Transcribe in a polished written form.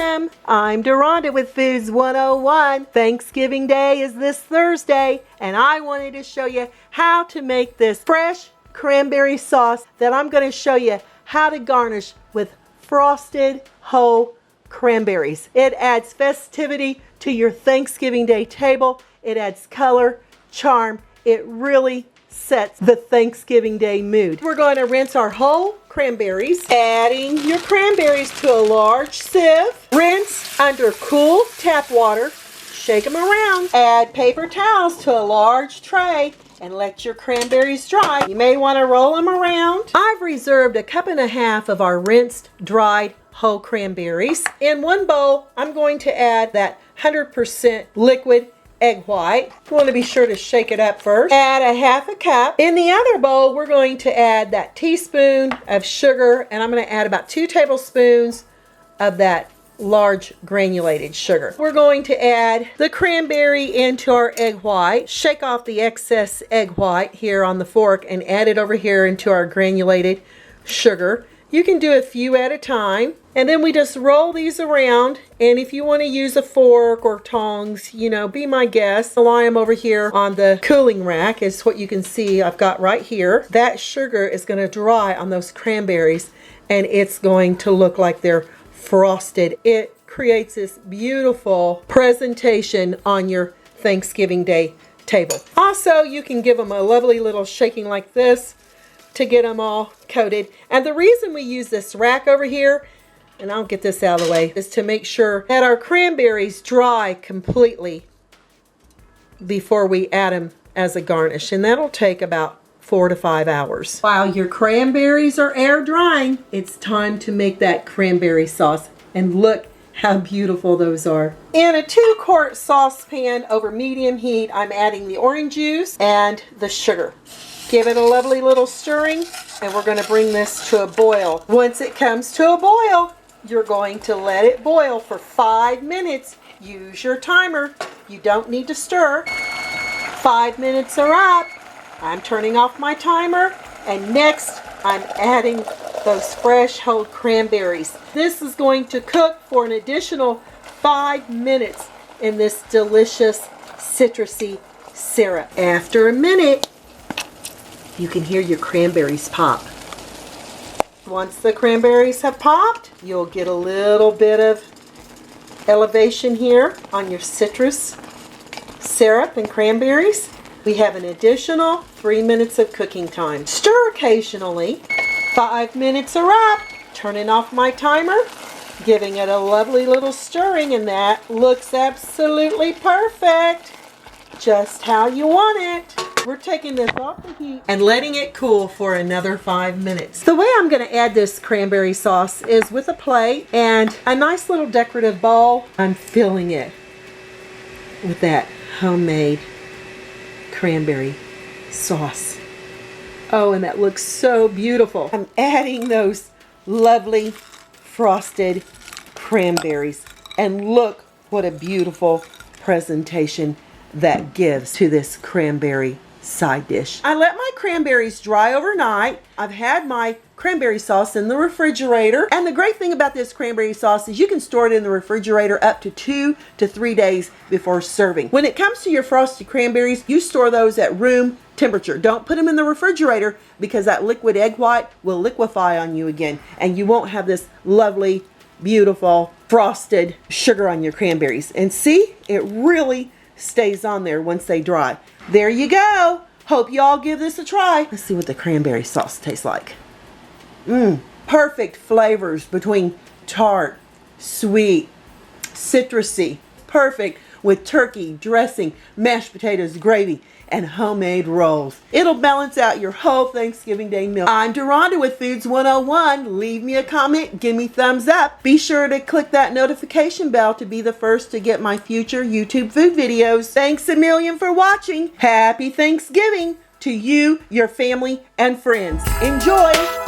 Welcome! I'm Deronda with Foods 101. Thanksgiving Day is this Thursday, and I wanted to show you how to make this fresh cranberry sauce that I'm going to show you how to garnish with frosted whole cranberries. It adds festivity to your Thanksgiving Day table. It adds color, charm. It really sets the Thanksgiving Day mood. We're going to rinse our whole cranberries, adding your cranberries to a large sieve. Rinse under cool tap water. Shake them around. Add paper towels to a large tray and let your cranberries dry. You may want to roll them around. I've reserved a cup and a half of our rinsed, dried whole cranberries. In one bowl, I'm going to add that 100% liquid egg white. You want to be sure to shake it up first. Add a half a cup. In the other bowl, we're going to add that teaspoon of sugar, and I'm going to add about 2 tablespoons of that large granulated sugar. We're going to add the cranberry into our egg white. Shake off the excess egg white here on the fork and add it over here into our granulated sugar. You can do a few at a time. And then we just roll these around. And if you want to use a fork or tongs, you know, be my guest. I'll lie them over here on the cooling rack. Is what you can see I've got right here. That sugar is going to dry on those cranberries, and it's going to look like they're frosted. It creates this beautiful presentation on your Thanksgiving Day table. Also, you can give them a lovely little shaking like this to get them all coated. And the reason we use this rack over here, and I'll get this out of the way, is to make sure that our cranberries dry completely before we add them as a garnish. And that'll take about 4 to 5 hours. While your cranberries are air drying, it's time to make that cranberry sauce. And look how beautiful those are. In a 2-quart saucepan over medium heat, I'm adding the orange juice and the sugar. Give it a lovely little stirring, and we're going to bring this to a boil. Once it comes to a boil, you're going to let it boil for 5 minutes. Use your timer. You don't need to stir. 5 minutes are up. I'm turning off my timer, and next I'm adding those fresh whole cranberries. This is going to cook for an additional 5 minutes in this delicious citrusy syrup. After a minute, you can hear your cranberries pop. Once the cranberries have popped, you'll get a little bit of elevation here on your citrus syrup and cranberries. We have an additional 3 minutes of cooking time. Stir occasionally. 5 minutes are up. Turning off my timer, giving it a lovely little stirring, and that looks absolutely perfect. Just how you want it. We're taking this off the heat and letting it cool for another 5 minutes. The way I'm going to add this cranberry sauce is with a plate and a nice little decorative bowl. I'm filling it with that homemade cranberry sauce. Oh, and that looks so beautiful. I'm adding those lovely frosted cranberries, and look what a beautiful presentation that gives to this cranberry side dish. I let my cranberries dry overnight. I've had my cranberry sauce in the refrigerator, and the great thing about this cranberry sauce is you can store it in the refrigerator up to 2 to 3 days before serving. When it comes to your frosted cranberries, you store those at room temperature. Don't put them in the refrigerator, because that liquid egg white will liquefy on you again, and you won't have this lovely, beautiful frosted sugar on your cranberries. And see, it really stays on there once they dry. There you go. Hope you all give this a try. Let's see what the cranberry sauce tastes like. Perfect flavors between tart, sweet, citrusy. Perfect with turkey, dressing, mashed potatoes, gravy, and homemade rolls. It'll balance out your whole Thanksgiving Day meal. I'm Deronda with Foods 101. Leave me a comment, give me thumbs up. Be sure to click that notification bell to be the first to get my future YouTube food videos. Thanks a million for watching. Happy Thanksgiving to you, your family, and friends. Enjoy!